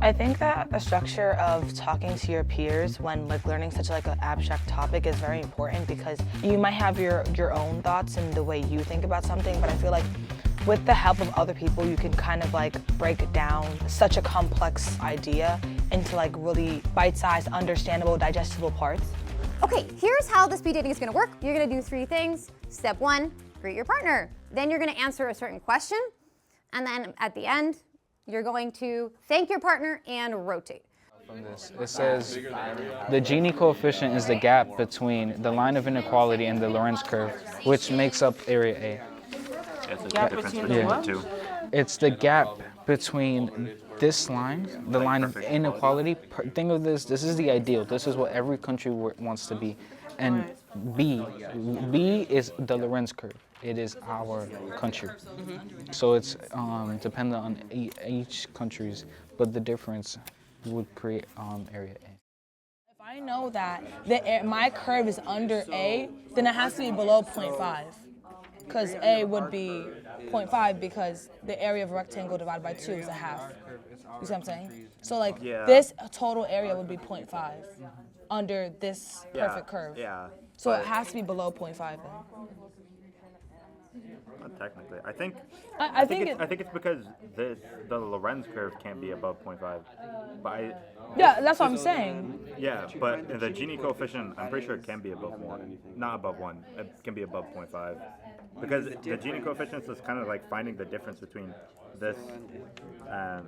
I think that the structure of talking to your peers when like learning such like an abstract topic is very important because you might have your own thoughts and the way you think about something, but I feel like with the help of other people you can kind of like break down such a complex idea into like really bite-sized, understandable, digestible parts. Okay, here's how the speed dating is gonna work. You're gonna do 3 things. Step 1, greet your partner. Then you're gonna answer a certain question, and then at the end, you're going to thank your partner and rotate. From this, it says the Gini coefficient is the gap between the line of inequality and the Lorentz curve, which makes up area A. It's the difference between the two. It's the gap between this line, the line of inequality. Think of this is the ideal. This is what every country wants to be. And B is the Lorentz curve. It is our country. So it's dependent on each country's, but the difference would create area A. If I know that my curve is under A, then it has to be below 0.5. Because A would be 0.5 because the area of a rectangle divided by 2 is a half. You see what I'm saying? So like this total area would be 0.5 under this perfect curve. Yeah. So it has to be below 0.5 then. Not technically. I think it's because the Lorentz curve can't be above 0.5. But yeah, that's what I'm saying. Yeah, but the Gini coefficient, I'm pretty sure it can be above 1. Not above 1. It can be above 0.5. Because the Gini coefficient is kind of like finding the difference between this and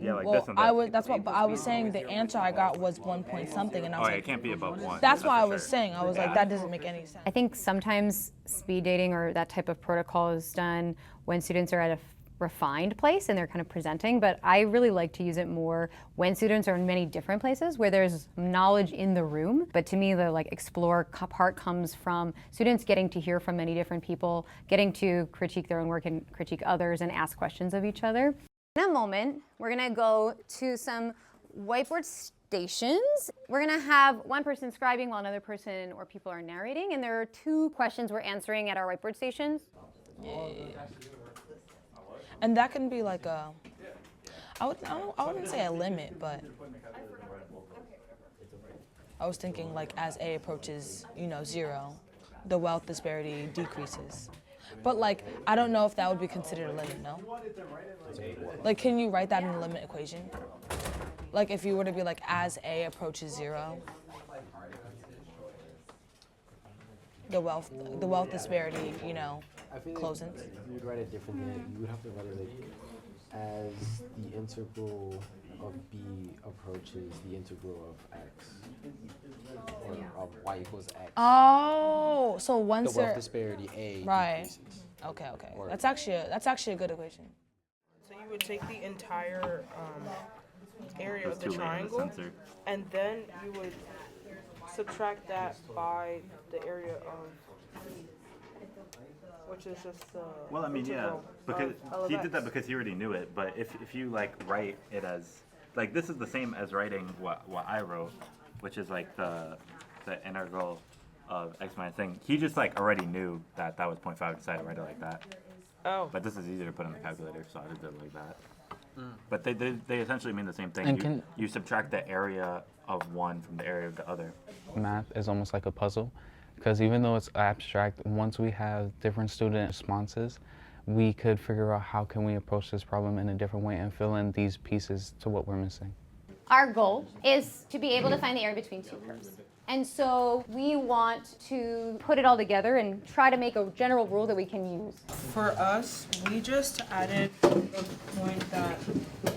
like Well, this and that. that's what I was saying. The answer I got was 1 point something, and I was like, it can't be above 1. that's why I was saying. I was like, that doesn't make any sense. I think sometimes speed dating or that type of protocol is done when students are at a refined place and they're kind of presenting, but I really like to use it more when students are in many different places where there's knowledge in the room. But to me, the like explore part comes from students getting to hear from many different people, getting to critique their own work and critique others and ask questions of each other. In a moment, we're gonna go to some whiteboard stations. We're gonna have one person scribing while another person or people are narrating, and there are 2 questions we're answering at our whiteboard stations. And that can be like I wouldn't say a limit, but I was thinking like as A approaches, 0, the wealth disparity decreases. But like, I don't know if that would be considered a limit, no? Like, can you write that in the limit equation? Like if you were to be like, as A approaches 0, the wealth disparity, closens. You would write it differently. You would have to write it like as the integral of b approaches the integral of x, or of y equals x. Oh, so once the wealth disparity a right. decreases. Okay. That's actually a good equation. So you would take the entire area of the triangle, and then you would subtract that by the area of, which is just the Well, I mean, yeah, because of he did that x. because he already knew it. But if you like write it as like this is the same as writing what I wrote, which is like the integral of x minus thing. He just like already knew that was 0.5. Decided to write it like that. Oh. But this is easier to put in the calculator, so I just did it like that. But they essentially mean the same thing. And you subtract the area of one from the area of the other. Math is almost like a puzzle, because even though it's abstract, once we have different student responses, we could figure out how can we approach this problem in a different way and fill in these pieces to what we're missing. Our goal is to be able to find the area between 2 curves. And so we want to put it all together and try to make a general rule that we can use. For us, we just added a point that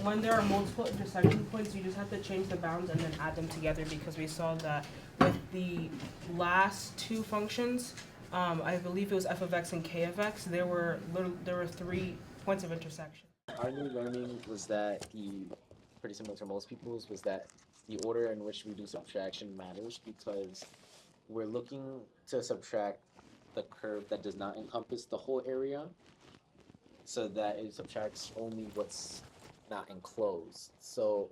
when there are multiple intersection points, you just have to change the bounds and then add them together, because we saw that with the last 2 functions, I believe it was f of x and k of x, there were 3 points of intersection. Our new learning was that pretty similar to most people's, was that the order in which we do subtraction matters, because we're looking to subtract the curve that does not encompass the whole area, so that it subtracts only what's not enclosed. So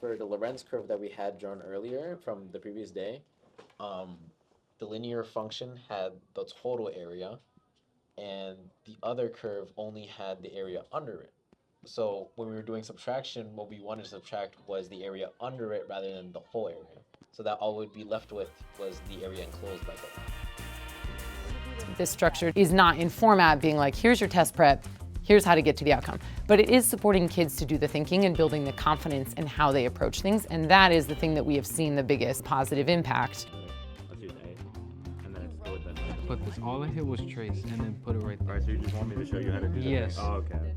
for the Lorentz curve that we had drawn earlier from the previous day, the linear function had the total area, and the other curve only had the area under it. So when we were doing subtraction, what we wanted to subtract was the area under it rather than the whole area. So that all we'd be left with was the area enclosed by both. This structure is not in format being like, here's your test prep, here's how to get to the outcome. But it is supporting kids to do the thinking and building the confidence in how they approach things. And that is the thing that we have seen the biggest positive impact. Let's use A, and then it's good then. Put this. All I hit was trace and then put it right there. Alright, so you just want me to show you how to do that? Yes. Oh, okay.